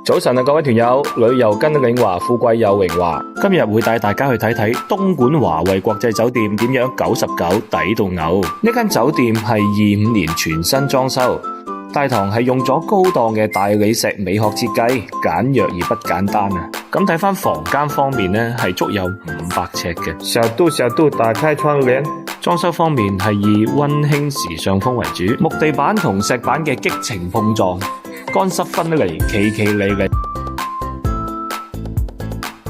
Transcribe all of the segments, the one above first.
早晨啊，各位團友，旅遊跟領華，富貴有榮華。今日會帶大家去睇睇東莞華惠國際酒店點樣99抵到嘔。呢間酒店係25年全新裝修，大堂係用咗高檔嘅大理石美學設計，簡約而不簡單啊！咁睇翻房間方面呢，係足有500尺嘅。小度打開窗簾。裝修方面係以溫馨時尚風為主，木地板同石板嘅激情碰撞，乾濕分離，企企理理。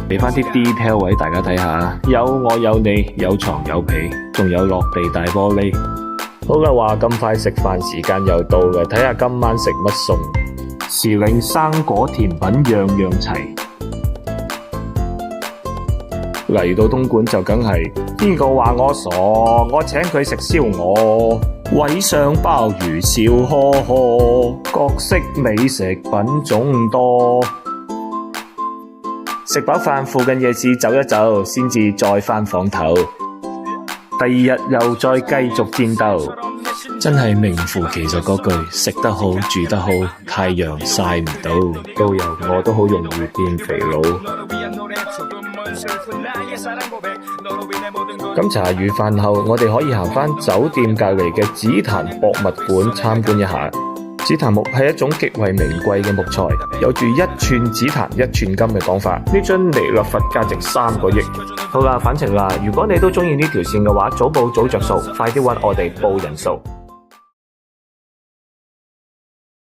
俾翻啲 detail 位大家睇下，有我有你，有床有被，仲有落地大玻璃。好啦，話咁快食飯時間又到啦，睇下今晚食乜餸。時令生果甜品樣樣齊。嚟到東莞就梗係邊個話我傻，我請佢食燒鵝，位上鮑魚笑呵呵，各式美食品種多。食飽飯附近夜市走一走，先至再返房頭。第二日又再繼續戰鬥，真係名副其實嗰句，食得好住得好，太陽曬唔到。導遊我都好容易變肥佬。咁茶餘飯後，我哋可以行返酒店隔離嘅紫檀博物館參觀一下。紫檀木係一種極為名貴嘅木材，有住1寸紫檀1寸金嘅講法。呢樽彌勒佛價值3個億。好啦，返程啦！如果你都中意呢條線嘅話，早報早着數，快啲搵我哋報人數。